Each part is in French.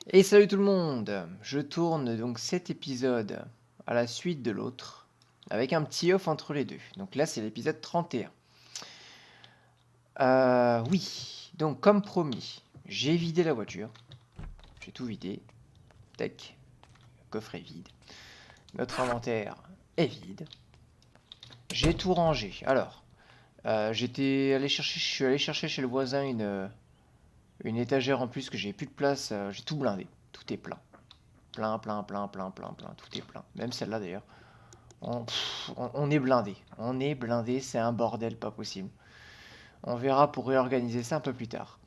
Et salut tout le monde! Je tourne donc cet épisode à la suite de l'autre, avec un petit off entre les deux. Donc là, c'est l'épisode 31. Oui, donc comme promis, j'ai vidé la voiture. J'ai tout vidé. Tac, le coffre est vide. Notre inventaire est vide. J'ai tout rangé. Alors, je suis allé chercher chez le voisin une étagère en plus que j'ai plus de place. J'ai tout blindé. Tout est plein. Plein, plein, plein, plein, plein, plein. Tout est plein. Même celle-là d'ailleurs. On est blindé. On est blindé, c'est un bordel pas possible. On verra pour réorganiser ça un peu plus tard.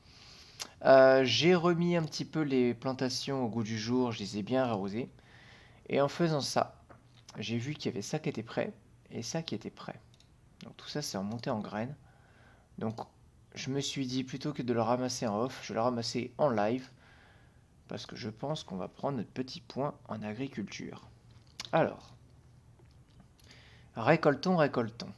J'ai remis un petit peu les plantations au goût du jour, je les ai bien arrosées. Et en faisant ça, j'ai vu qu'il y avait ça qui était prêt et ça qui était prêt. Donc tout ça c'est remonté en graines. Donc je me suis dit plutôt que de le ramasser en off, je vais le ramasser en live. Parce que je pense qu'on va prendre notre petit point en agriculture. Alors, récoltons, récoltons.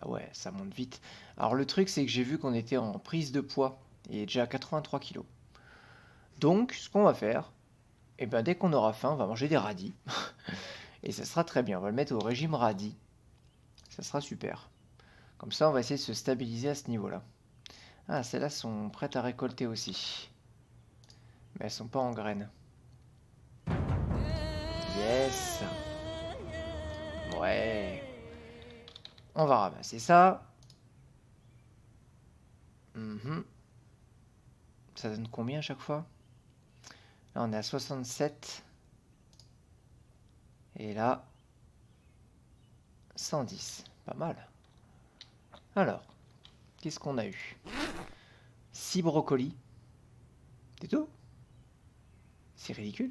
Ah ouais, ça monte vite. Alors le truc, c'est que j'ai vu qu'on était en prise de poids et déjà à 83 kilos. Donc, ce qu'on va faire, eh ben, dès qu'on aura faim, on va manger des radis. Et ça sera très bien. On va le mettre au régime radis. Ça sera super. Comme ça, on va essayer de se stabiliser à ce niveau-là. Ah, celles-là sont prêtes à récolter aussi. Mais elles sont pas en graines. Yes. Ouais. On va ramasser ça. Mhm. Ça donne combien à chaque fois? Là, on est à 67. Et là, 110. Pas mal. Alors, qu'est-ce qu'on a eu? 6 brocolis. C'est tout? C'est ridicule.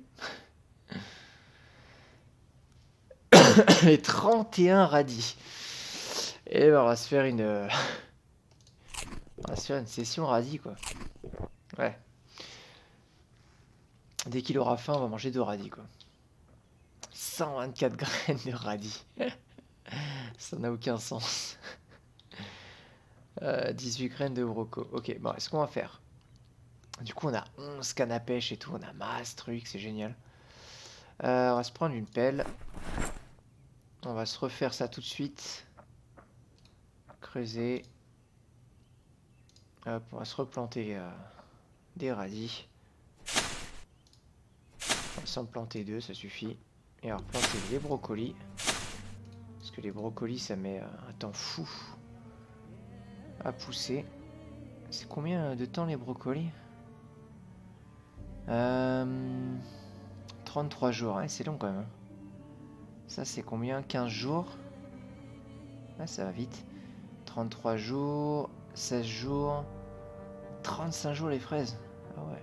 Et 31 radis. Et ben, on va se faire une... on va se faire une session radis, quoi. Ouais. Dès qu'il aura faim, on va manger 2 radis, quoi. 124 graines de radis. Ça n'a aucun sens. 18 graines de broco. Ok, bon, est-ce qu'on va faire? Du coup, on a 11 cannes à pêche et tout. On a masse truc, c'est génial. On va se prendre une pelle. On va se refaire ça tout de suite. Creuser. Hop, on va se replanter des radis. On va s'en planter 2, ça suffit. Et on va replanter les brocolis. Parce que les brocolis, ça met un temps fou à pousser. C'est combien de temps les brocolis? 33 jours, hein, c'est long quand même. Ça, c'est combien? 15 jours? Ah, ça va vite. 33 jours, 16 jours, 35 jours les fraises. Ah ouais.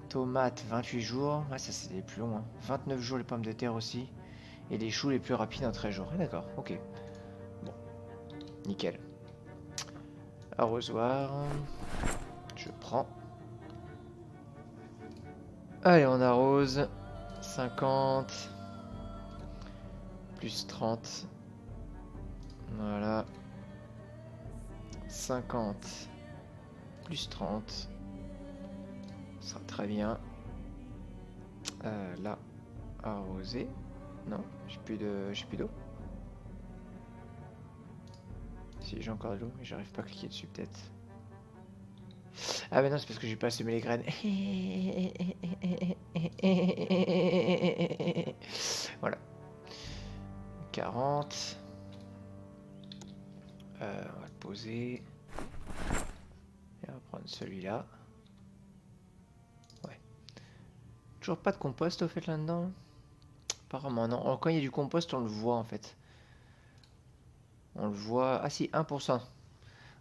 Tomates, 28 jours. Ouais, ça, c'est les plus longs. Hein. 29 jours les pommes de terre aussi. Et les choux les plus rapides en 13 jours. Ah, d'accord, ok. Bon, nickel. Arrosoir. Je prends. Allez, on arrose. 50. Plus 30. Voilà. 50. Plus 30. Ça sera très bien. Là, arroser. Non, j'ai plus d'eau. Si, j'ai encore de l'eau, mais j'arrive pas à cliquer dessus peut-être. Ah mais non, c'est parce que j'ai pas semé les graines. Voilà. 40. On va le poser. Et on va prendre celui-là. Ouais. Toujours pas de compost au fait là-dedans? Apparemment non. Alors, quand il y a du compost, on le voit en fait. On le voit. Ah si, 1%.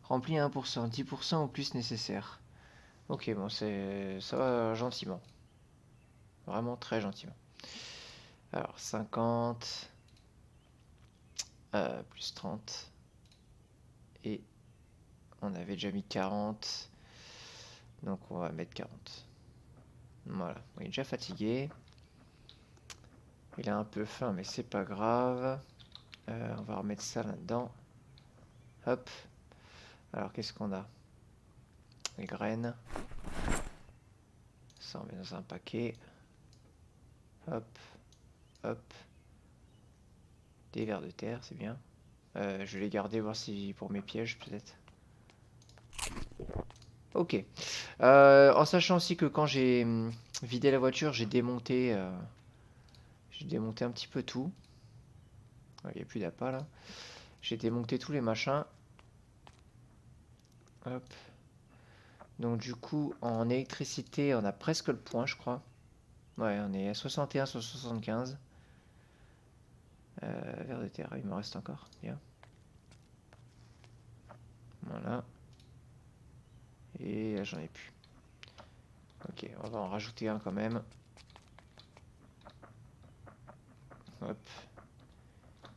Rempli à 1%. 10% au plus nécessaire. Ok, bon, ça va gentiment. Vraiment très gentiment. Alors, 50. Plus 30. Et on avait déjà mis 40. Donc on va mettre 40. Voilà. Il est déjà fatigué. Il a un peu faim, mais c'est pas grave. On va remettre ça là-dedans. Hop. Alors, qu'est-ce qu'on a? Les graines. Ça, on met dans un paquet. Hop, hop. Des vers de terre, c'est bien. Je vais les garder, voir si pour mes pièges, peut-être. Ok. En sachant aussi que quand j'ai vidé la voiture, j'ai démonté un petit peu tout. Il n'y a plus d'appât là. J'ai démonté tous les machins. Hop. Donc du coup, en électricité, on a presque le point, je crois. Ouais, on est à 61 sur 75. Vers de terre, il me reste encore. Bien. Voilà. Et là, j'en ai plus. Ok, on va en rajouter un quand même. Hop.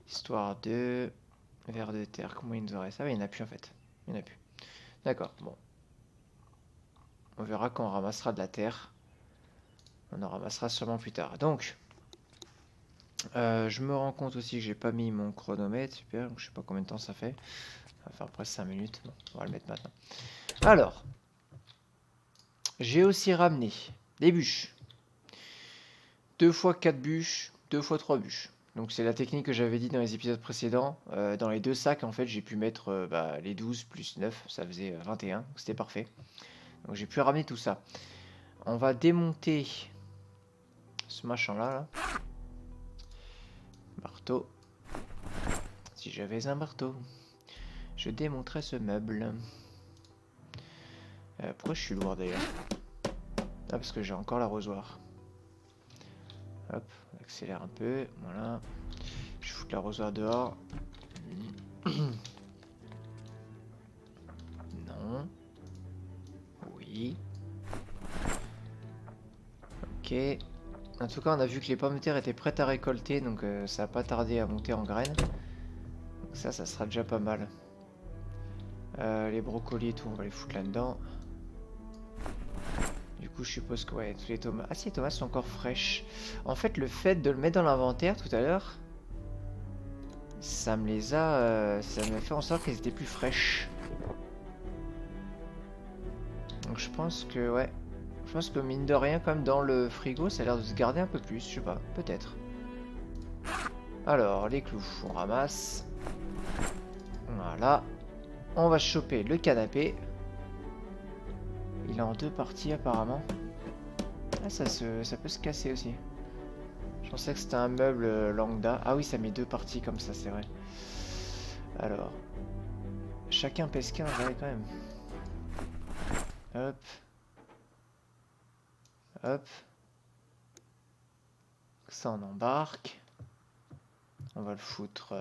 Histoire de... Vers de terre, comment il nous en reste? Ah oui, il n'y en a plus en fait. Il n'y en a plus. D'accord, bon. On verra quand on ramassera de la terre. On en ramassera sûrement plus tard. Donc, je me rends compte aussi que j'ai pas mis mon chronomètre. Super, donc je sais pas combien de temps ça fait. Ça va faire presque 5 minutes. Bon, on va le mettre maintenant. Alors, j'ai aussi ramené des bûches. 2 fois 4 bûches, 2 fois 3 bûches. Donc c'est la technique que j'avais dit dans les épisodes précédents. Dans les 2 sacs, en fait, j'ai pu mettre les 12 plus 9, ça faisait 21, donc c'était parfait. Donc j'ai pu ramener tout ça. On va démonter ce machin-là. Là. Marteau. Si j'avais un marteau, je démonterais ce meuble. Pourquoi je suis lourd d'ailleurs? Ah, parce que j'ai encore l'arrosoir. Hop, on accélère un peu. Voilà. Je fous l'arrosoir dehors. Non. Oui. Ok. En tout cas, on a vu que les pommes de terre étaient prêtes à récolter, donc ça n'a pas tardé à monter en graines. Donc ça sera déjà pas mal. Les brocolis et tout, on va les foutre là-dedans. Du coup, je suppose que ouais, tous les tomates... Ah si, les tomates sont encore fraîches. En fait, le fait de le mettre dans l'inventaire tout à l'heure, ça me les a... ça m'a fait en sorte qu'elles étaient plus fraîches. Donc je pense que, ouais... Je pense que mine de rien, quand même, dans le frigo, ça a l'air de se garder un peu plus, je sais pas, peut-être. Alors, les clous, on ramasse. Voilà. On va choper le canapé. Il est en 2 parties apparemment. Ah, ça peut se casser aussi. Je pensais que c'était un meuble lambda. Ah oui, ça met 2 parties comme ça, c'est vrai. Alors. Chacun pèse 15, ouais, quand même. Hop. Hop. Ça, on embarque. On va le foutre...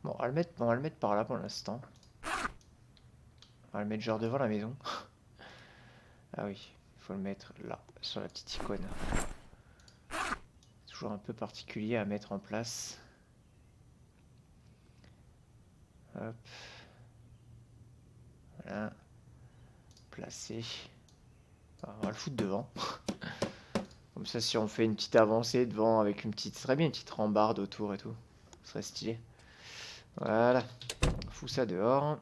Bon, on va le mettre par là pour l'instant. On va le mettre genre devant la maison. Ah oui, il faut le mettre là, sur la petite icône. Toujours un peu particulier à mettre en place. Hop. Voilà. Placé. Enfin, on va le foutre devant. Comme ça, si on fait une petite avancée devant avec une petite... Ce serait bien une petite rambarde autour et tout. Ce serait stylé. Voilà. On fout ça dehors.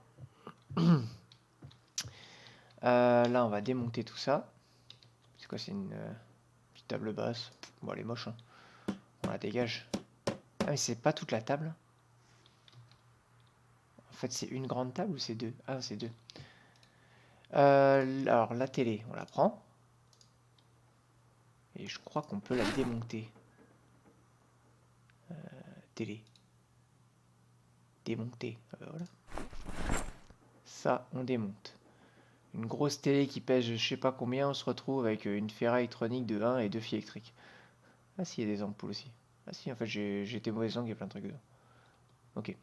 Là, on va démonter tout ça. C'est quoi? C'est une petite table basse. Bon, elle est moche. Hein. On la dégage. Ah, mais c'est pas toute la table. En fait, c'est une grande table ou c'est 2? Ah, c'est 2. Alors, la télé, on la prend. Et je crois qu'on peut la démonter. Télé. Démonter. Voilà. Ça, on démonte. Une grosse télé qui pèse je sais pas combien, on se retrouve avec une ferraille électronique de 1 et 2 fils électriques. Ah si, il y a des ampoules aussi. Ah si, en fait, j'ai été mauvais langue, il y a plein de trucs dedans. Ok.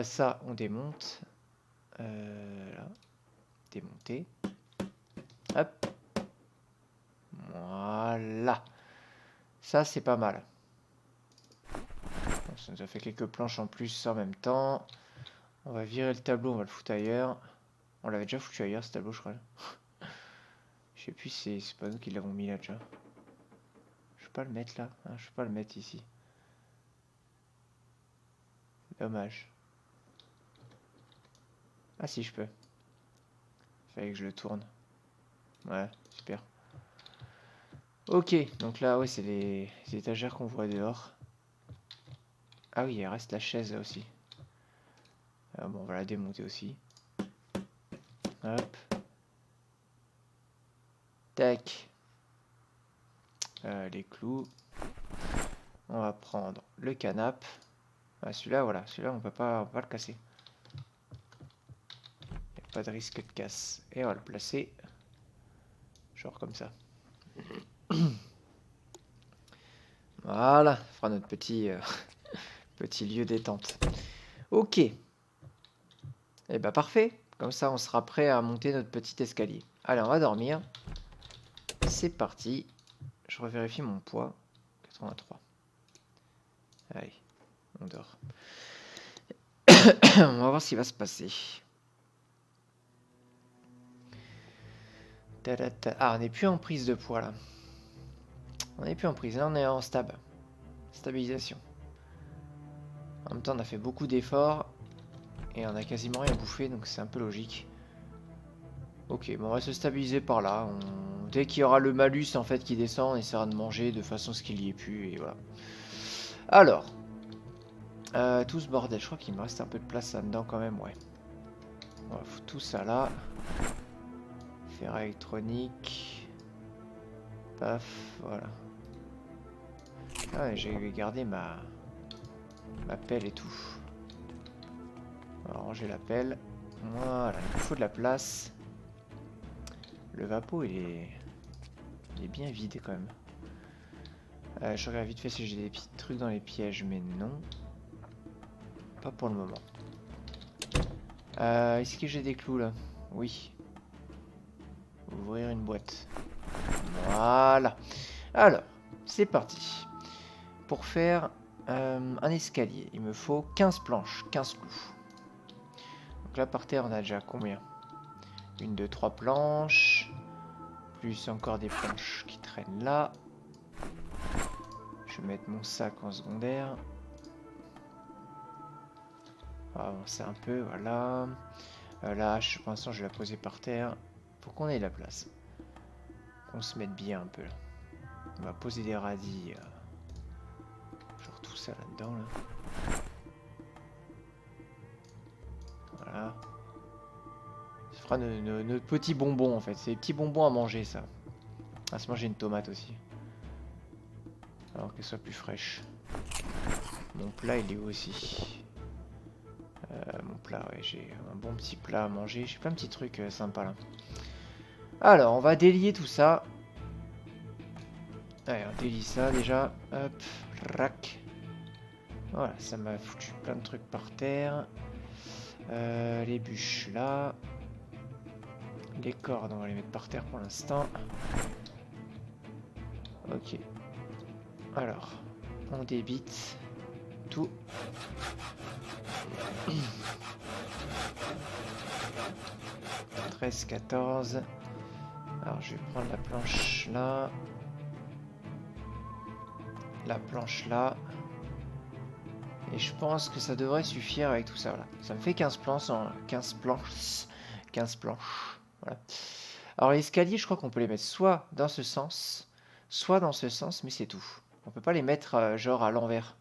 Ça, on démonte. Là. Démonter. Hop. Voilà. Ça, c'est pas mal. Ça nous a fait quelques planches en plus en même temps. On va virer le tableau, on va le foutre ailleurs. On l'avait déjà foutu ailleurs, ce tableau, je crois. Je sais plus si c'est pas nous qui l'avons mis là déjà. Je peux pas le mettre là. Hein, je peux pas le mettre ici. Dommage. Ah si, je peux. Fallait que je le tourne. Ouais, super. Ok, donc là, ouais, c'est les étagères qu'on voit dehors. Ah oui, il reste la chaise là aussi. Bon, on va la démonter aussi. Hop. Tac. Les clous. On va prendre le canapé. Ah, celui-là, voilà. Celui-là, on peut pas le casser. Il n'y a pas de risque de casse. Et on va le placer. Genre comme ça. Voilà. Ça fera notre petit, petit lieu détente. Ok. Et bah parfait. Comme ça, on sera prêt à monter notre petit escalier. Allez, on va dormir. C'est parti. Je revérifie mon poids. 83. Allez, on dort. On va voir ce qui va se passer. Ah, on n'est plus en prise de poids là. On n'est plus en prise, là on est en stabilisation. En même temps, on a fait beaucoup d'efforts et on a quasiment rien bouffé, donc c'est un peu logique. Ok, bon, on va se stabiliser par là. Dès qu'il y aura le malus en fait qui descend, on essaiera de manger de façon à ce qu'il y ait plus et voilà. Alors, tout ce bordel, je crois qu'il me reste un peu de place là-dedans quand même, ouais. On va foutre tout ça là. Fer électronique. Paf, voilà. Ah, j'ai gardé ma pelle et tout. On va ranger la pelle. Voilà, il faut de la place. Le vapeau, il est bien vide quand même. Je regarde vite fait si j'ai des petits trucs dans les pièges, mais non. Pas pour le moment. Est-ce que j'ai des clous là? Oui. Ouvrir une boîte. Voilà. Alors, c'est parti. Pour faire un escalier, il me faut 15 planches, 15 clous. Donc là, par terre, on a déjà combien? 1, 2, 3 planches. Plus encore des planches qui traînent là. Je vais mettre mon sac en secondaire. On va avancer un peu, voilà. Là, pour l'instant, je vais la poser par terre. Pour qu'on ait de la place. Qu'on se mette bien un peu là. On va poser des radis. Genre tout ça là-dedans. Là. Voilà. Ça fera notre petit bonbon en fait. C'est des petits bonbons à manger ça. On va se manger une tomate aussi. Alors qu'elle soit plus fraîche. Mon plat il est où aussi? Mon plat, ouais, j'ai un bon petit plat à manger. J'ai plein de petits trucs sympas là. Alors, on va délier tout ça. Allez, on délie ça déjà. Hop, rac. Voilà, ça m'a foutu plein de trucs par terre. Les bûches là. Les cordes, on va les mettre par terre pour l'instant. Ok. Alors, on débite tout. 13, 14. Alors, je vais prendre la planche là. La planche là. Et je pense que ça devrait suffire avec tout ça. Voilà. Ça me fait 15 planches. 15 planches. 15 planches. Voilà. Alors l'escalier, je crois qu'on peut les mettre soit dans ce sens, soit dans ce sens, mais c'est tout. On peut pas les mettre genre à l'envers.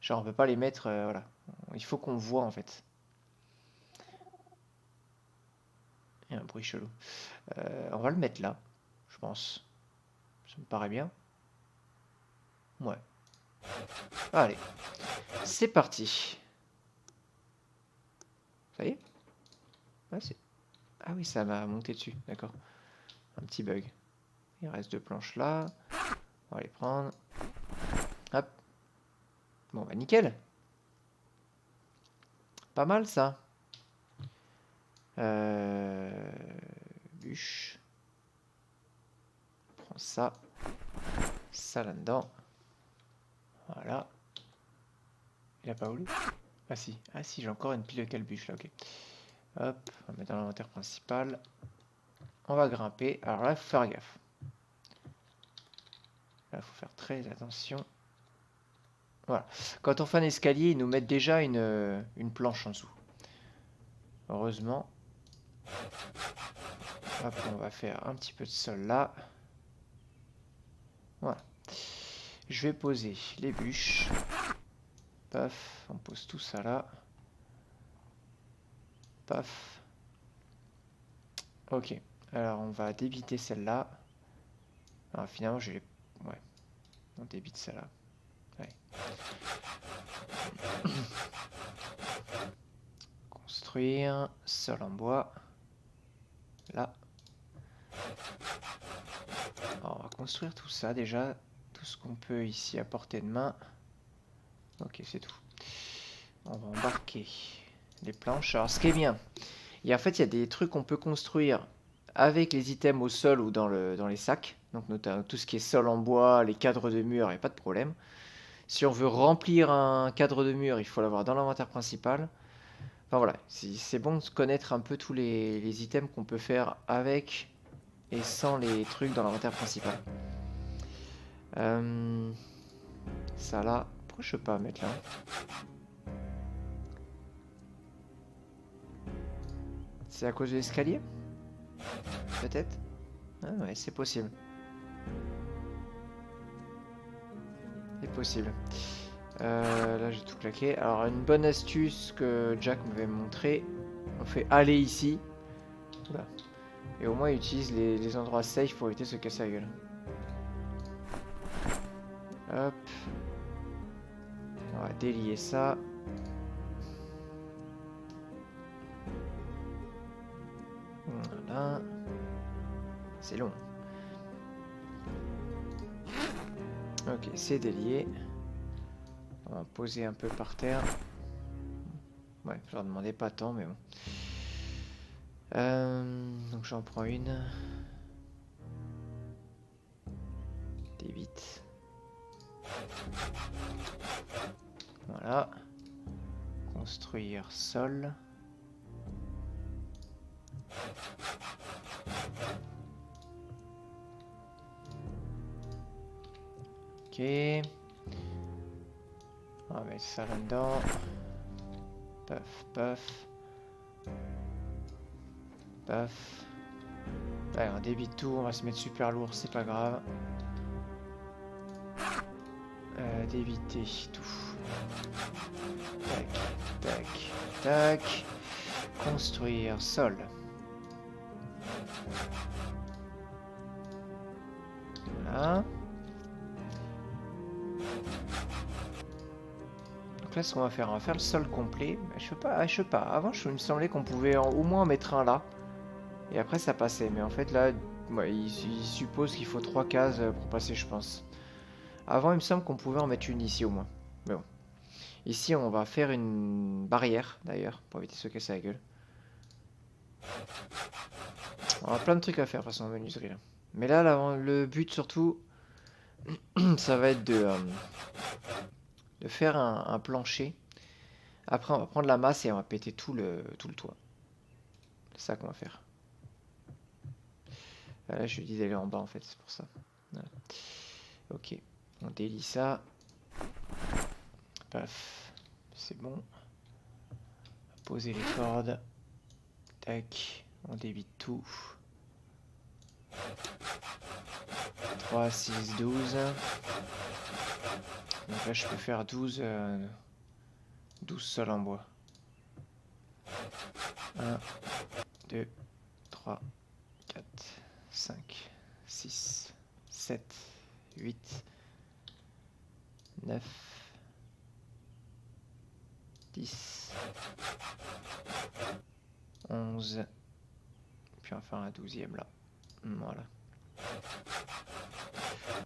Genre on peut pas les mettre... voilà. Il faut qu'on voit en fait. Il y a un bruit chelou. On va le mettre là, je pense. Ça me paraît bien. Ouais. Allez. C'est parti. Ça y est? Ouais, ah oui, ça m'a monté dessus, d'accord. Un petit bug. Il reste 2 planches là. On va les prendre. Hop. Bon, bah nickel. Pas mal ça. Bûche. On prend ça. Ça là-dedans. Voilà. Il a pas voulu? Ah si. Ah si, j'ai encore une pile de calbuche là, ok. Hop, on va mettre dans l'inventaire principal. On va grimper. Alors là, il faut faire gaffe. Là, il faut faire très attention. Voilà. Quand on fait un escalier, ils nous mettent déjà une planche en dessous. Heureusement. Hop, on va faire un petit peu de sol là. Voilà. Je vais poser les bûches. Paf, on pose tout ça là. Paf. Ok, alors on va débiter celle-là. Alors finalement, je vais... Ouais, on débite celle-là. Ouais. Construire, sol en bois. Là. Alors, on va construire tout ça déjà. Tout ce qu'on peut ici à portée de main. Ok, c'est tout. On va embarquer les planches. Alors, ce qui est bien, en fait, il y a des trucs qu'on peut construire avec les items au sol ou dans les sacs. Donc, notamment tout ce qui est sol en bois, les cadres de mur, il n'y a pas de problème. Si on veut remplir un cadre de mur, il faut l'avoir dans l'inventaire principal. Enfin voilà, c'est bon de connaître un peu tous les items qu'on peut faire avec et sans les trucs dans l'inventaire principal. Ça là, pourquoi je peux pas mettre là? C'est à cause de l'escalier? Peut-être? Ah ouais, c'est possible. C'est possible. Là j'ai tout claqué. Alors une bonne astuce que Jack m'avait montré, on fait aller ici. Oula. Et au moins il utilise les endroits safe pour éviter de se casser la gueule. Hop. On va délier ça. Voilà. C'est long. Ok, c'est délié. On va poser un peu par terre. Ouais, je leur demandais pas tant, mais bon. Donc j'en prends une. Débite. Voilà. Construire sol. Ok. On va mettre ça là-dedans. Paf, paf. Paf. Allez, on débite tout, on va se mettre super lourd, c'est pas grave. Débiter tout. Tac, tac, tac. Construire sol. Voilà. Donc là, ce qu'on va faire le sol complet. Mais je sais pas. Avant, il me semblait qu'on pouvait au moins en mettre un là. Et après, ça passait. Mais en fait, là, ouais, il suppose qu'il faut 3 cases pour passer, je pense. Avant, il me semble qu'on pouvait en mettre une ici au moins. Mais bon. Ici, on va faire une barrière, d'ailleurs, pour éviter de se casser la gueule. On a plein de trucs à faire, de toute façon, en menuiserie, là. Mais là, le but, surtout, ça va être de faire un plancher. Après, on va prendre la masse et on va péter tout le toit. C'est ça qu'on va faire. Là, je lui dis d'aller en bas, en fait, c'est pour ça. Voilà. Ok, on délie ça. Paf, c'est bon. Poser les cordes. Tac, on débite tout. 3, 6, 12. Donc là, je peux faire 12 sols en bois. 1, 2, 3, 4, 5, 6, 7, 8, 9, 10, 11, puis enfin la 12e là. Voilà.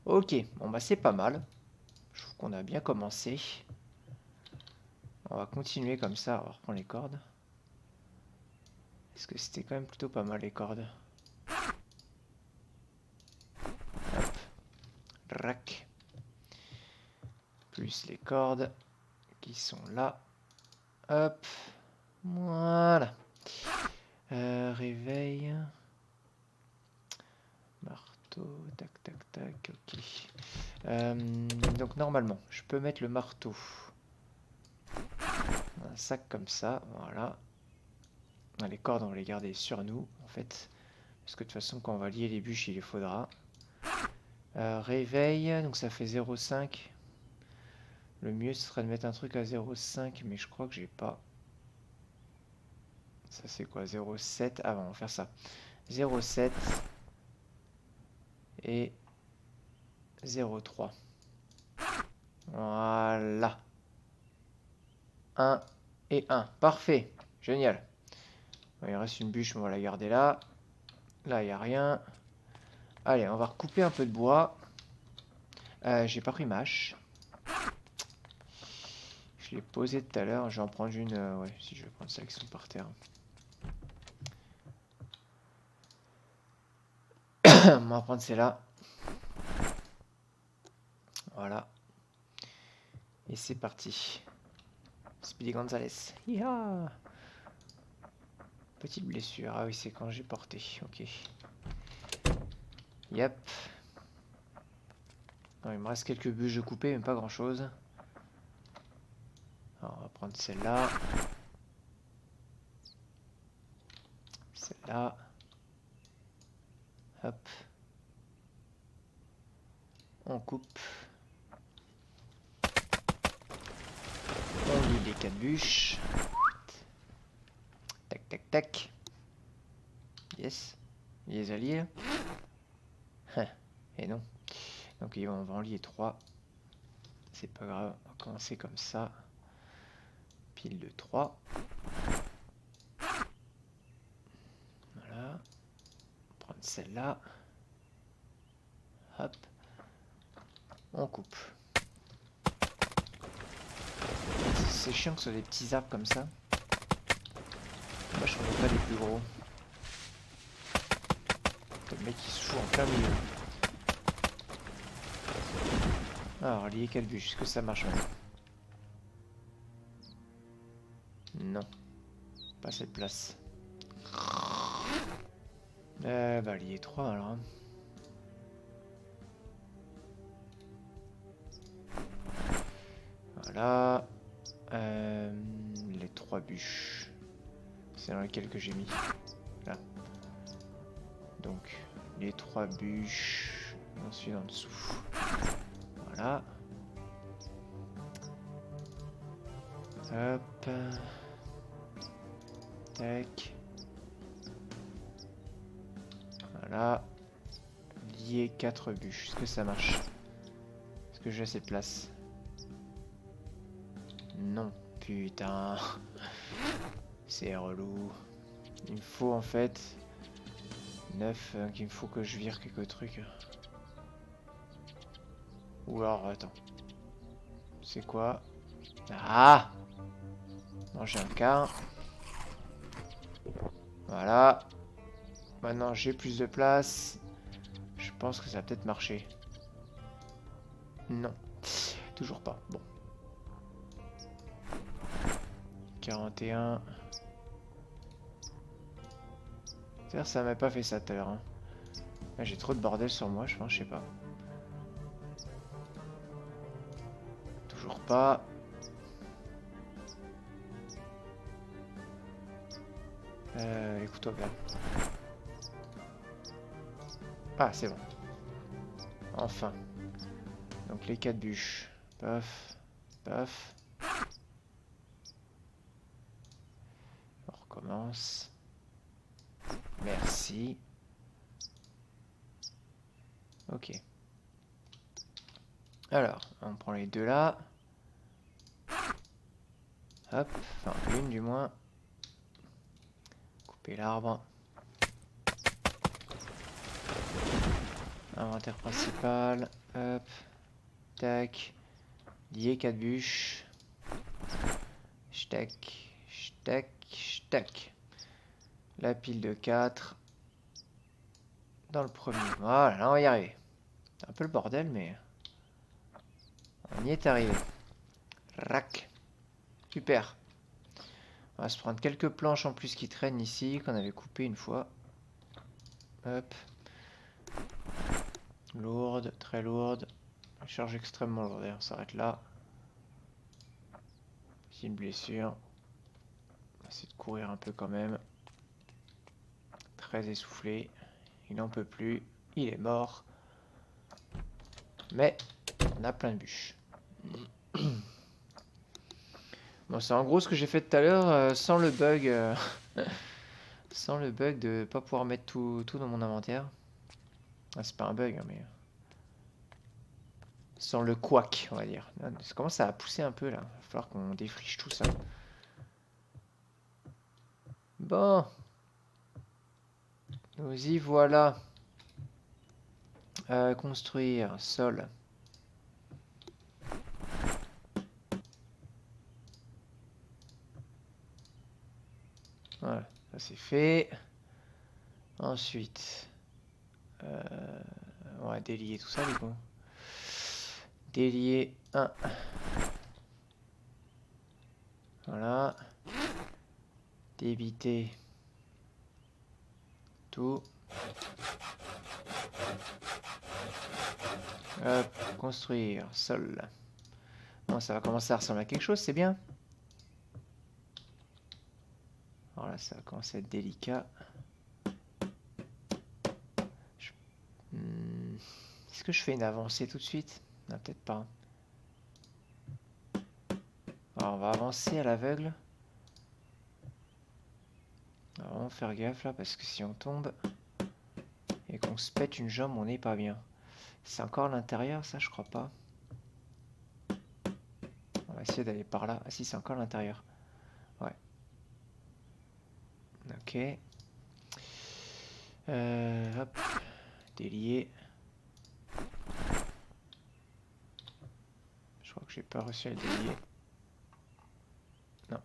Ok, bon bah c'est pas mal. Je trouve qu'on a bien commencé. On va continuer comme ça, on va reprendre les cordes. Parce que c'était quand même plutôt pas mal les cordes. Hop. Rac. Plus les cordes qui sont là. Hop. Voilà. Réveil. Marteau. Tac, tac, tac. Ok. Donc normalement, je peux mettre le marteau. Un sac comme ça. Voilà. Les cordes, on va les garder sur nous, en fait. Parce que de toute façon, quand on va lier les bûches, il les faudra. Réveil, donc ça fait 0,5. Le mieux, ce serait de mettre un truc à 0,5, mais je crois que j'ai pas. Ça, c'est quoi? 0,7. Ah, bon, on va faire ça. 0,7 et 0,3. Voilà. 1 et 1. Parfait. Génial. Bon, il reste une bûche, mais on va la garder là. Là, il n'y a rien. Allez, on va recouper un peu de bois. J'ai pas pris ma hache. Je l'ai posé tout à l'heure. Je vais en prendre une. Ouais, si je vais prendre celles qui sont par terre. On va prendre celle-là. Voilà. Et c'est parti. Speedy Gonzales. Hiha. Petite blessure. Ah oui, c'est quand j'ai porté. Ok. Yep. Non, il me reste quelques bûches de couper, mais pas grand chose. Alors, on va prendre celle-là. Celle-là. Hop. On coupe. On lit les 4 bûches. Tac, tac, tac. Yes. Il les a liés. Et non. Donc on va en lier 3. C'est pas grave. On va commencer comme ça. Pile de 3. Voilà. On va prendre celle-là. Hop. On coupe. C'est chiant que ce soit des petits arbres comme ça. Moi je trouve pas des plus gros. Le mec il se fout en plein milieu. Alors lier 4 bûches, est-ce que ça marche maintenant? Non. Pas cette place. Bah lier 3 alors. Voilà. Les 3 bûches. C'est dans lequel que j'ai mis. Là. Donc, les 3 bûches. Ensuite en dessous. Voilà. Hop. Tac. Voilà. Lier 4 bûches. Est-ce que ça marche? Est-ce que j'ai assez de place? Non. Putain. C'est relou. Il me faut en fait 9 qu'il me faut que je vire quelques trucs. Ou alors attends. C'est quoi? Ah! Non, j'ai un quart. Voilà. Maintenant j'ai plus de place. Je pense que ça va peut-être marcher. Non. Toujours pas. Bon. 41. C'est-à-dire ça m'a pas fait ça tout à l'heure. Hein. J'ai trop de bordel sur moi, je pense, je sais pas. Toujours pas. Écoute-toi bien. Ah, c'est bon. Enfin. Donc les 4 bûches. Paf. Paf. On recommence. Merci. Ok. Alors, on prend les deux là. Hop. Enfin, une du moins. Couper l'arbre. Inventaire principal. Hop. Tac. Lier 4 bûches. Tac. Tac. Tac. La pile de 4. Dans le premier. Voilà, là on va y arriver. C'est un peu le bordel, mais on y est arrivé. Rac. Super. On va se prendre quelques planches en plus qui traînent ici, qu'on avait coupé une fois. Hop. Lourde, très lourde. Charge extrêmement lourde. D'ailleurs, on s'arrête là. Ici une blessure. On va essayer de courir un peu quand même. très essoufflé. Il n'en peut plus. Il est mort. Mais on a plein de bûches. Bon, c'est en gros ce que j'ai fait tout à l'heure sans le bug. Sans le bug de pas pouvoir mettre tout dans mon inventaire. Ah, c'est pas un bug, hein, mais... Sans le couac, on va dire. Ça commence à pousser un peu, là. Il va falloir qu'on défriche tout ça. Bon. Nous y voilà. Construire, sol. Voilà, ça c'est fait. Ensuite, on va délier tout ça du coup. Délier 1. Voilà. Débiter tout. Hop, construire, sol. Bon, ça va commencer à ressembler à quelque chose, c'est bien. Alors là, ça va commencer à être délicat. Est-ce que je fais une avancée tout de suite? Non, peut-être pas. Alors, on va avancer à l'aveugle. Alors, on va faire gaffe là, parce que si on tombe et qu'on se pète une jambe, on n'est pas bien. C'est encore à l'intérieur, ça, je crois pas. On va essayer d'aller par là. Ah si, c'est encore à l'intérieur. Ouais. Ok. Hop. Délier. Je crois que j'ai pas reçu à délier. Non.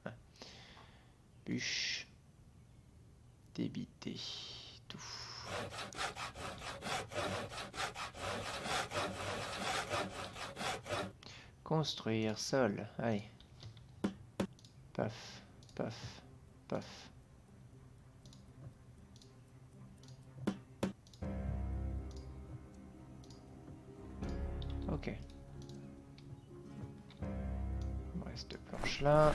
Ah. Bûche. Débiter. Tout. Construire, sol. Allez. Paf, paf, paf. Ok. Il me reste 2 planches là.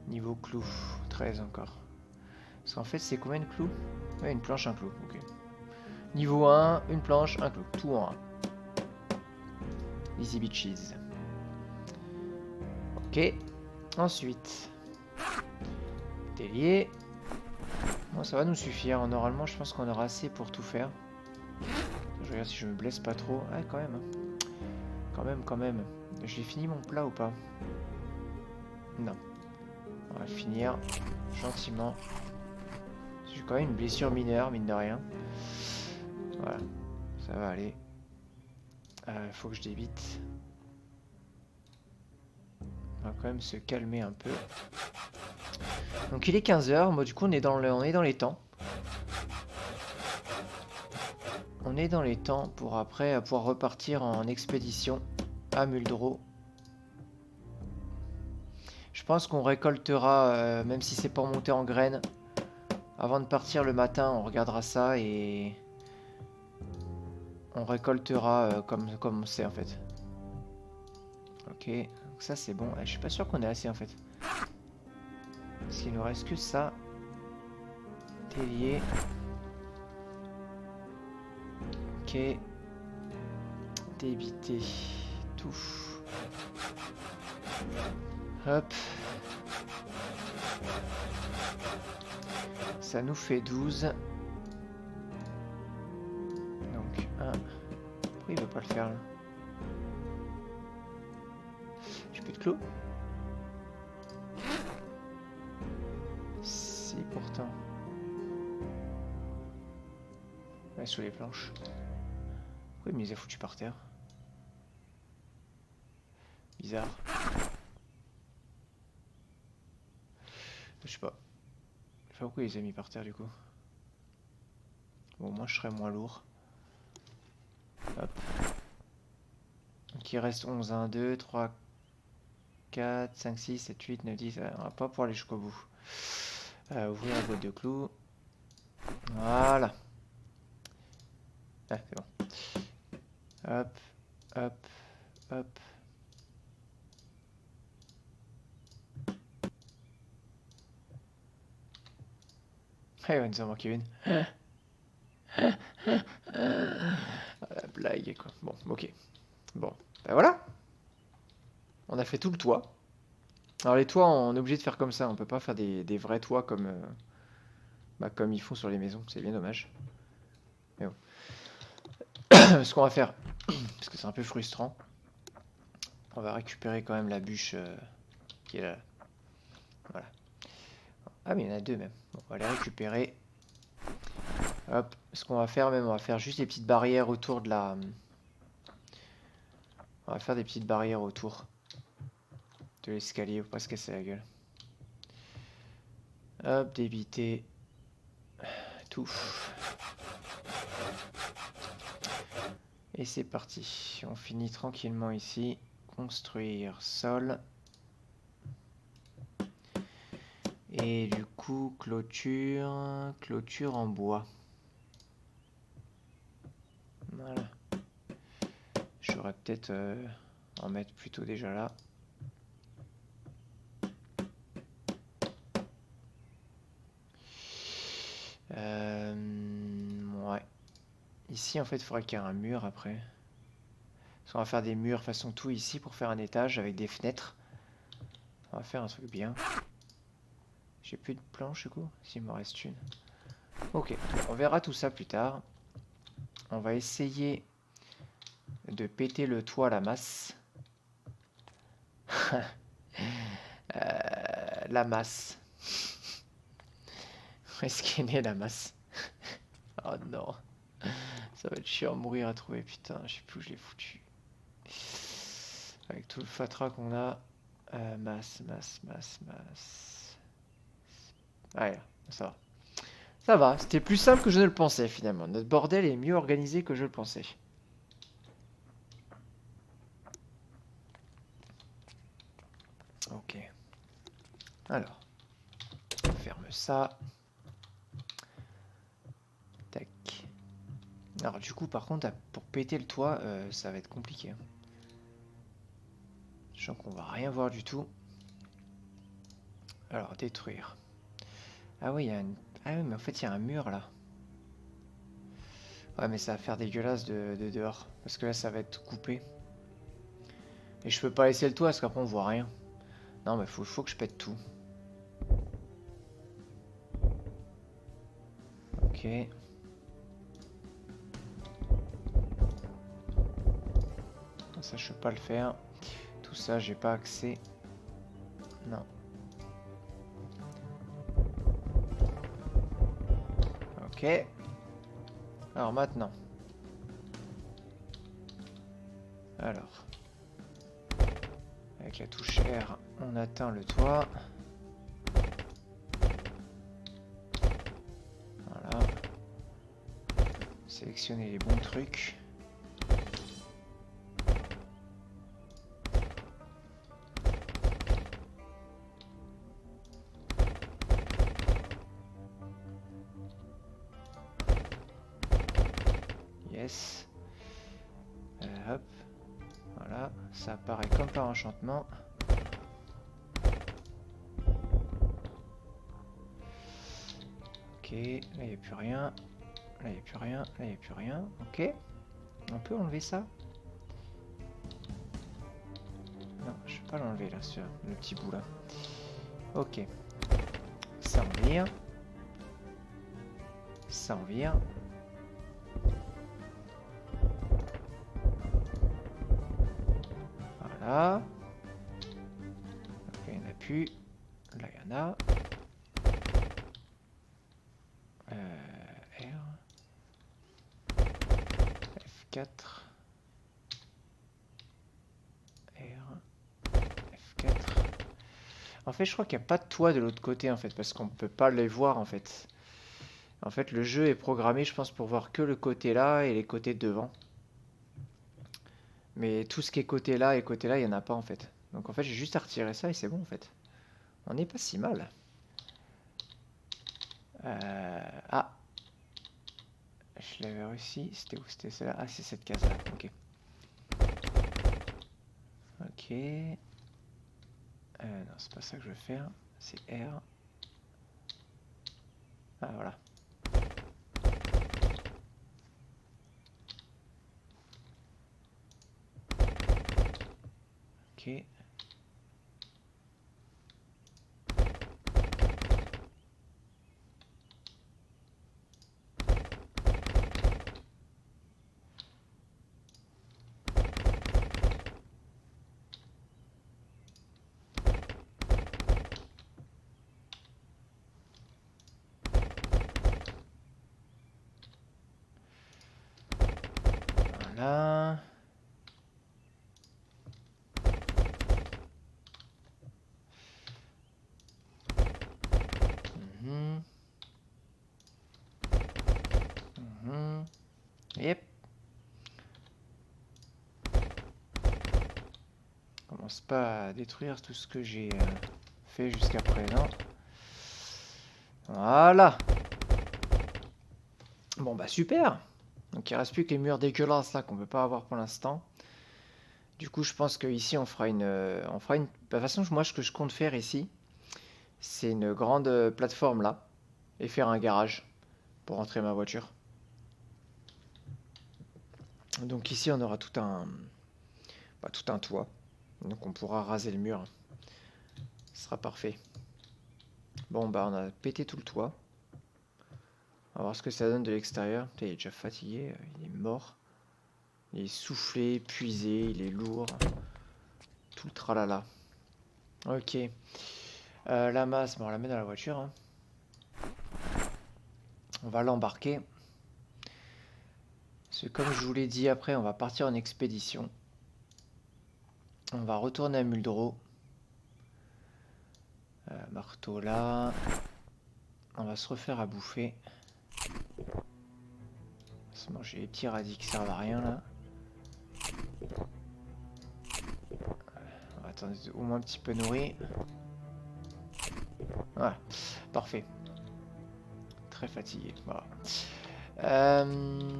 Niveau clou, 13 encore. Parce qu'en fait, c'est combien de clous? Ouais, une planche, un clou. Ok. Niveau 1, une planche, un clou. Tout en 1. Easy bitches. Ok. Ensuite, délier. Bon, ça va nous suffire. Normalement, je pense qu'on aura assez pour tout faire. Je regarde si je me blesse pas trop. Ah, quand même. Quand même, quand même. J'ai fini mon plat ou pas? Non. On va finir gentiment. J'ai quand même une blessure mineure, mine de rien. Voilà. Ça va aller. Faut que je débite. On va quand même se calmer un peu. Donc il est 15 h. Bon, du coup, on est dans les temps. On est dans les temps pour après pouvoir repartir en expédition à Muldro. Je pense qu'on récoltera, même si c'est pour monter en graines. Avant de partir le matin, on regardera ça et on récoltera comme c'est en fait. Ok, donc ça c'est bon. Je suis pas sûr qu'on ait assez en fait. Parce qu'il nous reste que ça. Délier. Ok. Débiter. Tout. Hop. Ça nous fait 12. Donc 1. Pourquoi il veut pas le faire là? J'ai plus de clous? Si pourtant. Ouais, sous les planches. Pourquoi il me les a foutus par terre? Bizarre. Je sais pas. Je sais pas pourquoi il les a mis par terre du coup. Bon, moi je serais moins lourd. Hop. Donc il reste 11. 1, 2, 3, 4, 5, 6, 7, 8, 9, 10. On va pas pouvoir aller jusqu'au bout. Ouvrir la boîte de clous. Voilà. Ah, c'est bon. Hop, hop, hop. Ah, il va nous en manquer une. Ah, la blague, quoi. Bon, ok. Bon, ben voilà. On a fait tout le toit. Alors les toits, on est obligé de faire comme ça. On peut pas faire des vrais toits comme, comme ils font sur les maisons. C'est bien dommage. Mais bon. Ce qu'on va faire, parce que c'est un peu frustrant, on va récupérer quand même la bûche qui est là. Voilà. Ah mais il y en a deux même. Bon, on va les récupérer. Hop. Ce qu'on va faire même, on va faire juste des petites barrières autour de la... On va faire des petites barrières autour de l'escalier pour pas se casser la gueule. Hop, débiter. Tout. Et c'est parti. On finit tranquillement ici. Construire sol. Et du coup, clôture en bois. Voilà. J'aurais peut-être en mettre plutôt déjà là. Ouais. Ici, en fait, il faudrait qu'il y ait un mur après. Parce qu'on va faire des murs façon tout ici pour faire un étage avec des fenêtres. On va faire un truc bien. J'ai plus de planches du coup, s'il me reste une. Ok, on verra tout ça plus tard. On va essayer de péter le toit à la masse. La masse. Où est-ce qu'est née la masse? Oh non. Ça va être chiant à mourir à trouver, putain, je sais plus où je l'ai foutu. Avec tout le fatras qu'on a. Masse. Allez, ça va. Ça va, c'était plus simple que je ne le pensais finalement. Notre bordel est mieux organisé que je le pensais. Ok. Alors, on ferme ça. Tac. Alors du coup, par contre, pour péter le toit, ça va être compliqué. Sachant qu'on va rien voir du tout. Alors, détruire. Ah oui, il y a une... Ah oui, mais en fait, il y a un mur là. Ouais, mais ça va faire dégueulasse de dehors. Parce que là, ça va être coupé. Et je peux pas laisser le toit parce qu'après, on voit rien. Non, mais faut que je pète tout. Ok. Ça, je peux pas le faire. Tout ça, j'ai pas accès. Non. Ok. Alors maintenant. Alors. Avec la touche R, on atteint le toit. Voilà. Sélectionner les bons trucs. Yes. Hop. Voilà. Ça apparaît comme par enchantement. Ok. Là, il n'y a plus rien. Là, il n'y a plus rien. Là, il n'y a plus rien. Ok. On peut enlever ça? Non, je peux pas l'enlever là, sur le petit bout là. Ok. Ça en vire. Ça en vire. Voilà. Ok, il n'y en a plus. Là, il y en a. R. F4. R. F4. En fait, je crois qu'il n'y a pas de toit de l'autre côté, en fait, parce qu'on ne peut pas les voir, en fait. En fait, le jeu est programmé, je pense, pour voir que le côté là et les côtés devant. Mais tout ce qui est côté là et côté là, il n'y en a pas, en fait. Donc, en fait, j'ai juste à retirer ça et c'est bon, en fait. On n'est pas si mal. Ah. Je l'avais réussi. C'était où? C'était celle-là. Ah, c'est cette case-là. Ok. Ok. Non, c'est pas ça que je veux faire. C'est R. Ah, voilà. Ok. Voilà. Mhm. Mhm. Yep. Commence pas à détruire tout ce que j'ai fait jusqu'à présent. Voilà. Bon bah super. Donc il reste plus que les murs dégueulasses là qu'on peut pas avoir pour l'instant. Du coup je pense que ici on fera une, bah, de toute façon moi ce que je compte faire ici, c'est une grande plateforme là et faire un garage pour rentrer ma voiture. Donc ici on aura tout un, bah, tout un toit. Donc on pourra raser le mur. Ce sera parfait. Bon bah on a pété tout le toit. On va voir ce que ça donne de l'extérieur. Il est déjà fatigué, il est mort. Il est soufflé, épuisé, il est lourd. Tout le tralala. Ok. La masse, bon, on la met dans la voiture. Hein. On va l'embarquer. Parce que comme je vous l'ai dit, après, on va partir en expédition. On va retourner à Muldro. Marteau là. On va se refaire à bouffer. On va se manger les petits radis qui servent à rien là. On va attendre au moins un petit peu nourri. Voilà, parfait. Très fatigué. Voilà.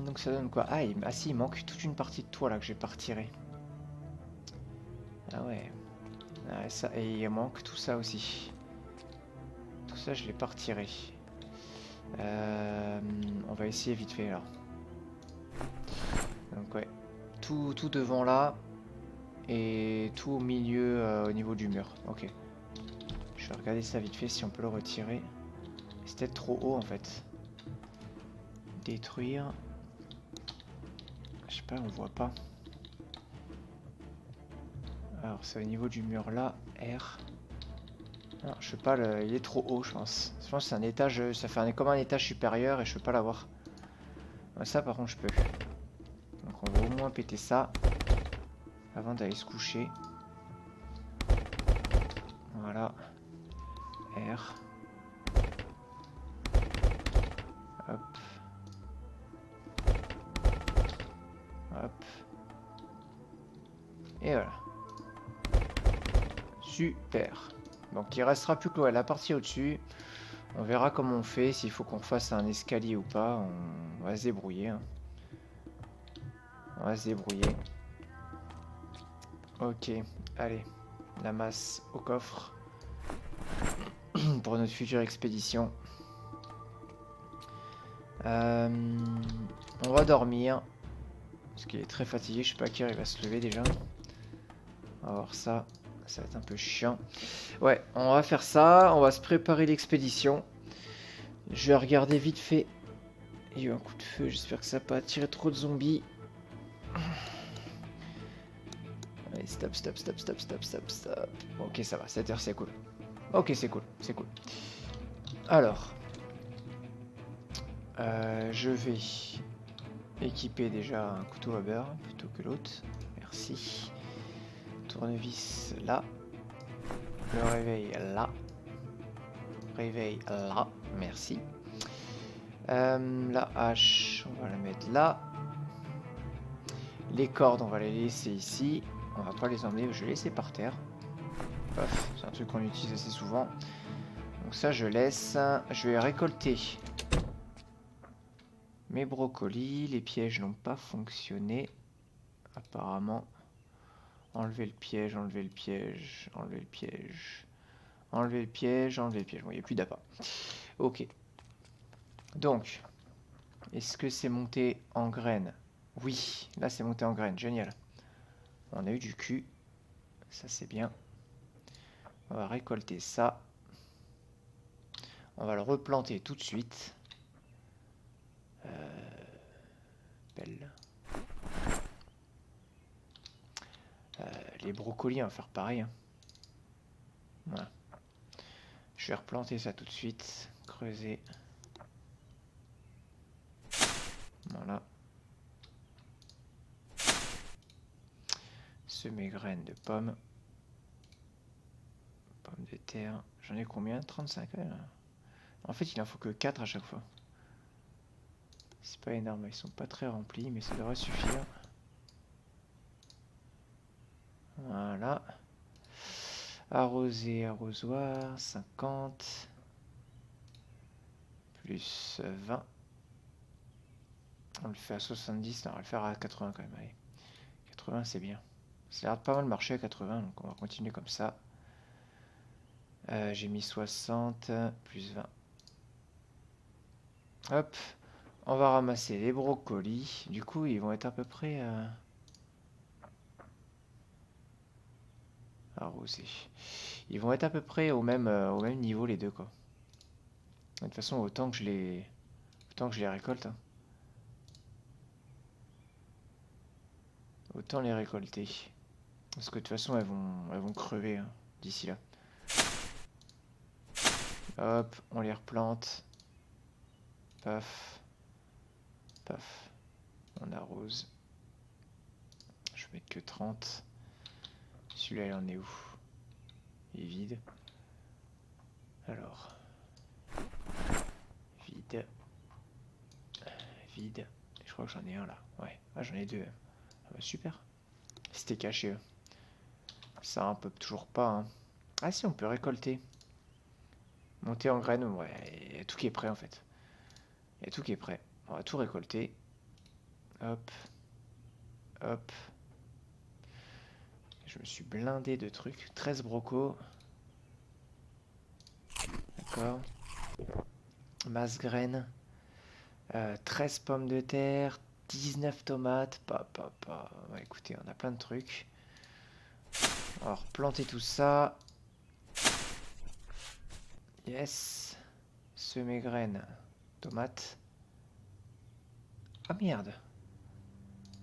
Donc ça donne quoi? Ah si, il manque toute une partie de toit là que j'ai pas retiré. Ah ouais. Ah, ça, et il manque tout ça aussi. Tout ça, je l'ai pas retiré. On va essayer vite fait alors. Donc ouais, tout devant là et tout au milieu au niveau du mur. Ok. Je vais regarder ça vite fait si on peut le retirer. C'est peut-être trop haut en fait. Détruire. Je sais pas, on voit pas. Alors c'est au niveau du mur là, R. Non, je sais pas, il est trop haut je pense. Je pense que c'est un étage, ça fait comme un étage supérieur et je peux pas l'avoir. Ça par contre je peux. Donc on va au moins péter ça avant d'aller se coucher. Voilà. R. Hop. Hop. Et voilà. Super. Donc il restera plus que la partie au-dessus. On verra comment on fait, s'il faut qu'on fasse un escalier ou pas. On va se débrouiller. Hein. On va se débrouiller. Ok, allez. La masse au coffre. Pour notre future expédition. On va dormir. Parce qu'il est très fatigué. Je sais pas à quelle heure il va se lever déjà. On va voir ça. Ça va être un peu chiant. Ouais, on va faire ça. On va se préparer l'expédition. Je vais regarder vite fait. Il y a eu un coup de feu. J'espère que ça n'a pas attiré trop de zombies. Allez, stop. Ok, ça va. 7 heures, c'est cool. Ok, c'est cool. C'est cool. Alors. Je vais équiper déjà un couteau à beurre plutôt que l'autre. Merci. Tournevis là. Le réveil là. Réveil là. Merci. La hache, on va la mettre là. Les cordes, on va les laisser ici. On va pas les emmener, je vais laisser par terre. Paf, c'est un truc qu'on utilise assez souvent. Donc ça, je laisse. Je vais récolter mes brocolis. Les pièges n'ont pas fonctionné. Apparemment. Enlever le piège, enlever le piège, enlever le piège. Enlever le piège, enlever le piège. Bon, il n'y a plus d'appât. Ok. Donc, est-ce que c'est monté en graines? Oui, là c'est monté en graines, génial. On a eu du cul, ça c'est bien. On va récolter ça. On va le replanter tout de suite. Belle. Les brocolis, on va faire pareil. Hein. Voilà. Je vais replanter ça tout de suite. Creuser. Voilà. Semer graines de pommes. Pommes de terre. J'en ai combien? 35. En fait, il en faut que 4 à chaque fois. C'est pas énorme. Ils sont pas très remplis, mais ça devrait suffire. Voilà. Arroser, arrosoir. 50. Plus 20. On le fait à 70. Non, on va le faire à 80 quand même. Allez. 80, c'est bien. Ça a l'air de pas mal marcher à 80, donc on va continuer comme ça. J'ai mis 60 plus 20. Hop, on va ramasser les brocolis. Du coup, ils vont être à peu près arrosés. Ils vont être à peu près au même niveau les deux quoi. De toute façon, autant que je les récolte. Hein. Autant les récolter. Parce que de toute façon, elles vont crever hein, d'ici là. Hop, on les replante. Paf. Paf. On arrose. Je vais mettre que 30. Celui-là, il en est où? Il est vide. Alors. Vide. Vide. Je crois que j'en ai un là. Ouais. Ah, j'en ai deux. Ah bah, super. C'était caché. Ça, on peut toujours pas. Hein. Ah si, on peut récolter. Monter en graines. Ouais, il y a tout qui est prêt en fait. Il y a tout qui est prêt. On va tout récolter. Hop. Hop. Je me suis blindé de trucs. 13 brocos. D'accord. Masse graines. 13 pommes de terre. 19 tomates. Ouais, écoutez, on a plein de trucs. On va replanter tout ça. Yes. Semer graines. Tomates. Ah merde.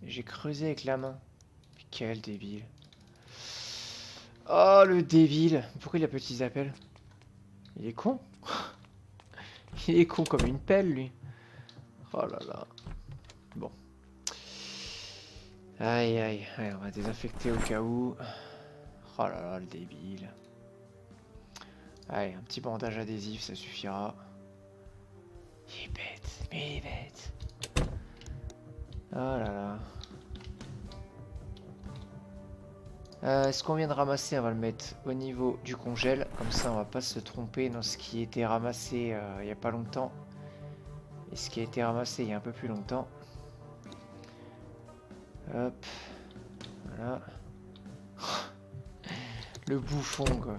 J'ai creusé avec la main. Quel débile. Oh le débile. Pourquoi il a petits appels? Il est con. Il est con comme une pelle lui. Oh là là. Bon. Aïe aïe. Allez, on va désinfecter au cas où. Oh là là le débile. Allez, un petit bandage adhésif, ça suffira. Il est bête, mais il est bête. Oh là là. Ce qu'on vient de ramasser, on va le mettre au niveau du congèle. Comme ça, on va pas se tromper dans ce qui a été ramassé il n'y a pas longtemps. Et ce qui a été ramassé il y a un peu plus longtemps. Hop. Voilà. Le bouffon, quoi.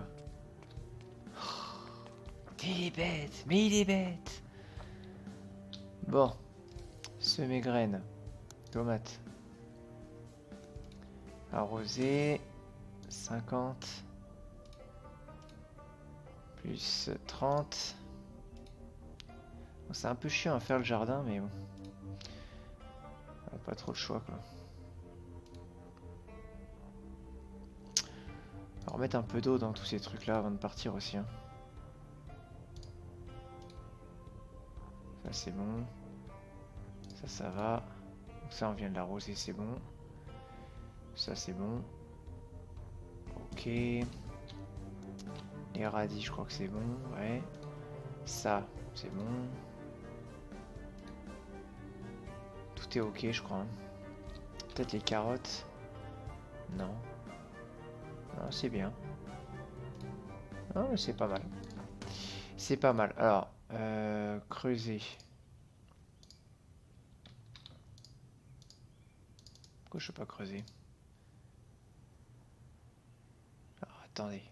Il est bête, mais il est bête. Bon. Semer graines. Tomates. Arroser. 50. Plus 30. Bon, c'est un peu chiant à faire le jardin, mais bon. On a pas trop le choix, quoi. On va remettre un peu d'eau dans tous ces trucs-là avant de partir aussi. Hein. Ça, c'est bon. Ça va. Donc ça, on vient de l'arroser, c'est bon. Ça, c'est bon. Ok. Les radis, je crois que c'est bon. Ouais. Ça, c'est bon. Tout est ok, je crois. Peut-être les carottes. Non. Non, c'est bien. Non, c'est pas mal. C'est pas mal. Alors, creuser. Pourquoi je peux pas creuser? Alors, attendez.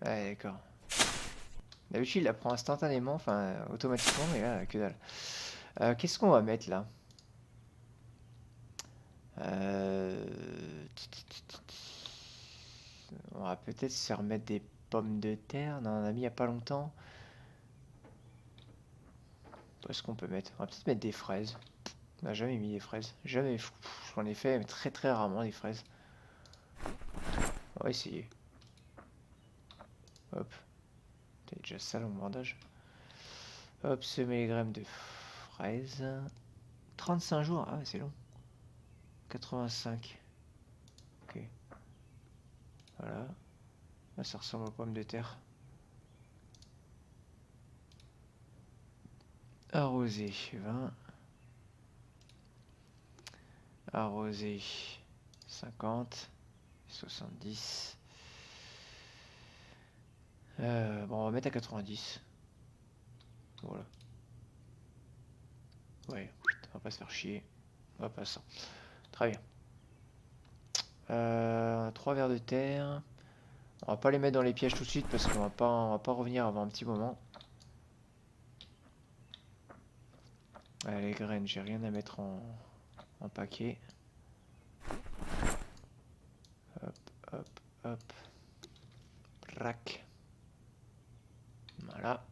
Ouais, d'accord. D'habitude, il la prend instantanément, enfin automatiquement, mais là, que dalle. Qu'est-ce qu'on va mettre là? On va peut-être se remettre des pommes de terre. On en a mis il n'y a pas longtemps. Qu'est-ce qu'on peut mettre? On va peut-être mettre des fraises. On n'a jamais mis des fraises. Jamais. J'en ai fait mais très très rarement des fraises. On va essayer. Hop. T'es déjà sale mon bandage. Hop, semer les graines de fraises. 35 jours. Ah ouais, c'est long. 85. Ok. Voilà. Là, ça ressemble aux pommes de terre. Arroser 20. Arroser 50. 70. Bon, on va mettre à 90. Voilà. Ouais, on va pas se faire chier. On va pas ça. Très bien. 3 vers de terre. On va pas les mettre dans les pièges tout de suite parce qu'on va pas revenir avant un petit moment. Les graines, j'ai rien à mettre en paquet. Hop, hop, hop. Plac. Voilà.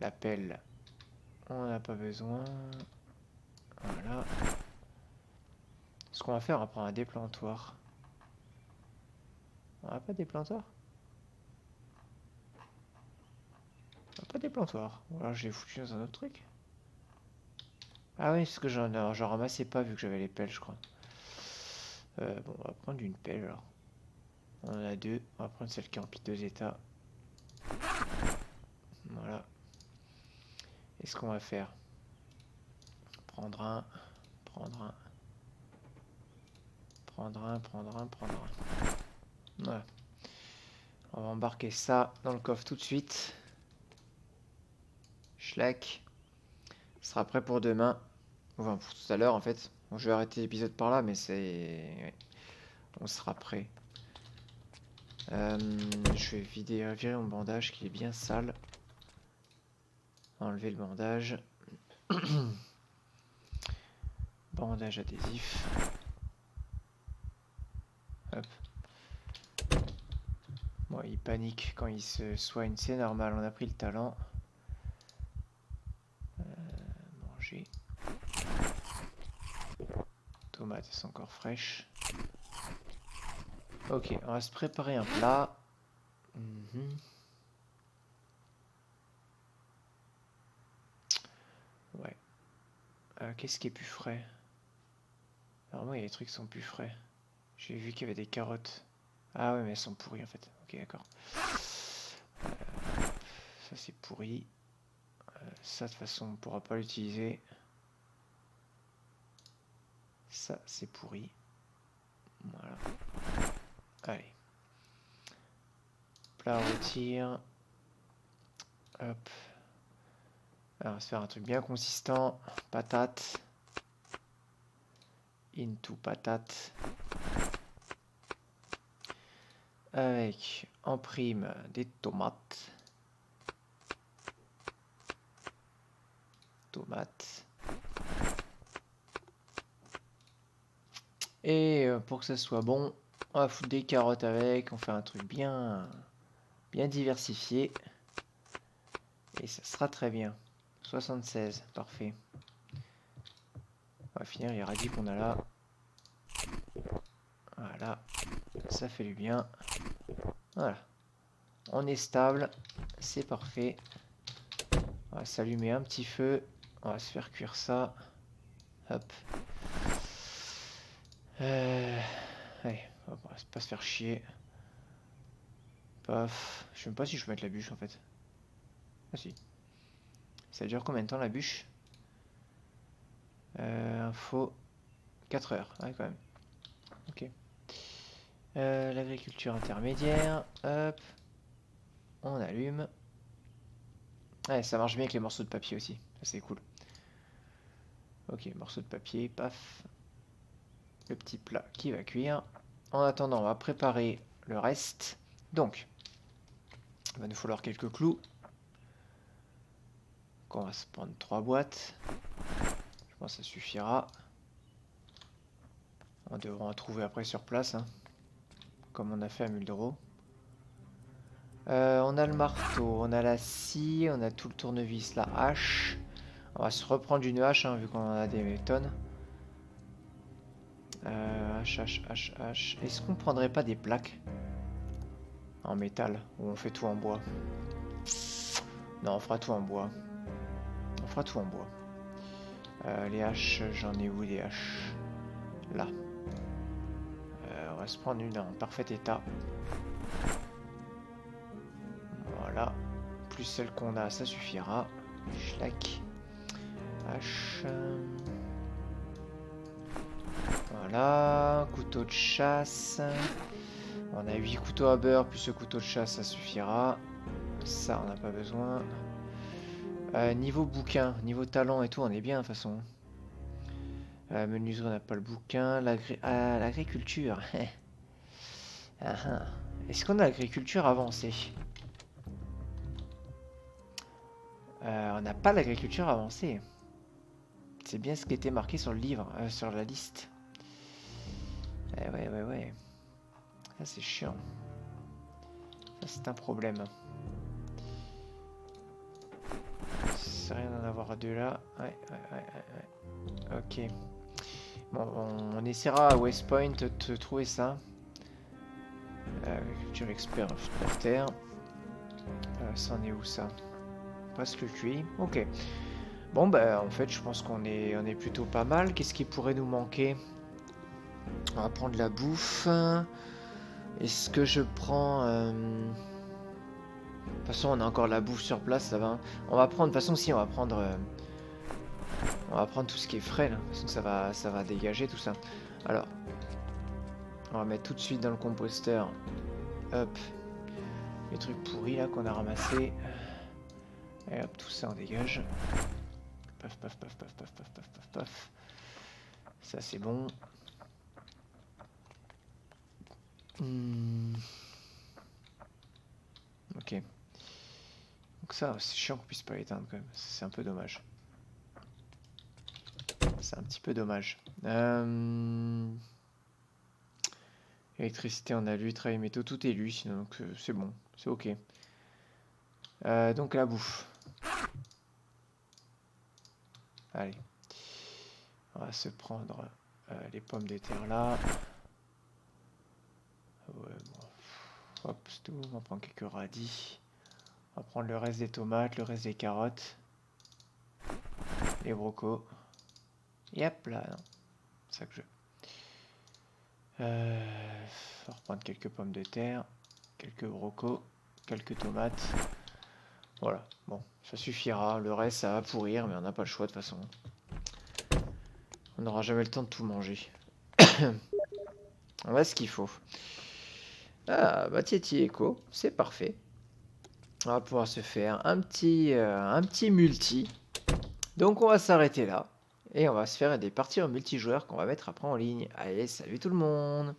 La pelle, on n'a pas besoin. Voilà. Ce qu'on va faire, on va prendre un déplantoir. On n'a pas de déplantoir? On n'a pas de déplantoir. Ou alors je l'ai foutu dans un autre truc. Ah oui, parce que j'en ramassais pas vu que j'avais les pelles, je crois. Bon, on va prendre une pelle alors. On en a deux. On va prendre celle qui est en piteux état. Voilà. Et ce qu'on va faire, prendre un, prendre un, prendre un, prendre un, prendre un. Voilà. On va embarquer ça dans le coffre tout de suite. Schlack. Ce sera prêt pour demain. Enfin, pour tout à l'heure en fait. Bon, je vais arrêter l'épisode par là, mais c'est... Ouais. On sera prêt. Je vais virer mon bandage qui est bien sale. Enlever le bandage. Bandage adhésif. Hop. Bon, il panique quand il se soigne, c'est normal, on a pris le talent. Manger. Tomates sont encore fraîches. Ok, on va se préparer un plat. Ouais. Qu'est-ce qui est plus frais? Normalement, il y a des trucs qui sont plus frais. J'ai vu qu'il y avait des carottes. Ah ouais, mais elles sont pourries en fait. Ok, d'accord. Ça, c'est pourri. Ça, de toute façon, on ne pourra pas l'utiliser. Ça, c'est pourri. Voilà. Allez. Plat à rôtir. Hop. Alors, on va se faire un truc bien consistant. Patate. Into patate. Avec en prime des tomates. Tomates. Et pour que ça soit bon, on va foutre des carottes avec. On fait un truc bien diversifié. Et ça sera très bien. 76, parfait. On va finir les radis qu'on a là. Voilà, ça fait du bien. Voilà, on est stable, c'est parfait. On va s'allumer un petit feu. On va se faire cuire ça. Hop. Allez, on va pas se faire chier. Paf. Je sais même pas si je peux mettre la bûche en fait. Ah si. Ça dure combien de temps la bûche? Info 4 heures. Ouais, quand même. Ok. L'agriculture intermédiaire. Hop. On allume. Ouais, ça marche bien avec les morceaux de papier aussi. Ça, c'est cool. Ok, morceau de papier. Paf. Le petit plat qui va cuire. En attendant, on va préparer le reste. Donc, il va nous falloir quelques clous. Donc on va se prendre 3 boîtes. Je pense que ça suffira. On devra en trouver après sur place, hein, comme on a fait à Muldro. On a le marteau, on a la scie, on a tout le tournevis, la hache. On va se reprendre une hache, hein, vu qu'on en a des tonnes. Hache. Est-ce qu'on prendrait pas des plaques en métal ou on fait tout en bois? Non, on fera tout en bois. On fera tout en bois. Les haches, j'en ai où des haches? Là. On va se prendre une en parfait état. Voilà. Plus celle qu'on a, ça suffira. Schlack. Hache. Voilà. Couteau de chasse. On a 8 couteaux à beurre, plus ce couteau de chasse, ça suffira. Ça, on n'a pas besoin. Niveau bouquin, niveau talent et tout, on est bien de toute façon. Menuiserie, on n'a pas le bouquin. L'agriculture. Est-ce qu'on a l'agriculture avancée? On n'a pas l'agriculture avancée. C'est bien ce qui était marqué sur le livre, sur la liste. Ouais. Ça c'est chiant. Ça c'est un problème. C'est rien d'en avoir deux là. Ouais. Ok. Bon, on essaiera à West Point de trouver ça. Culture expert terre. Ça en est où ça? Presque cuit. Ok. Bon bah en fait je pense qu'on est plutôt pas mal. Qu'est-ce qui pourrait nous manquer? On va prendre la bouffe. Est-ce que je prends... De toute façon on a encore la bouffe sur place, ça va. On va prendre... De toute façon si on va prendre... On va prendre tout ce qui est frais là. De toute façon ça va dégager tout ça. Alors... On va mettre tout de suite dans le composteur. Hop. Les trucs pourris là qu'on a ramassés. Et hop, tout ça on dégage. Paf. Ça c'est bon. Ok. Donc ça, c'est chiant qu'on puisse pas l'éteindre quand même. C'est un peu dommage. C'est un petit peu dommage. Électricité, on a lu. Travail métaux, tout est lu. Sinon, donc c'est bon. C'est ok. Donc la bouffe. Allez. On va se prendre les pommes de terre là. Ouais, bon. Hop, c'est tout. On va prendre quelques radis. On va prendre le reste des tomates, le reste des carottes. Les brocos. Yep, là, non. C'est ça que je... On va reprendre quelques pommes de terre, quelques brocos, quelques tomates. Voilà, bon, ça suffira. Le reste, ça va pourrir, mais on n'a pas le choix de toute façon. On n'aura jamais le temps de tout manger. On a ce qu'il faut. Ah, bah Tieti Echo, c'est parfait. On va pouvoir se faire un petit multi. Donc on va s'arrêter là. Et on va se faire des parties en multijoueur qu'on va mettre après en ligne. Allez, salut tout le monde!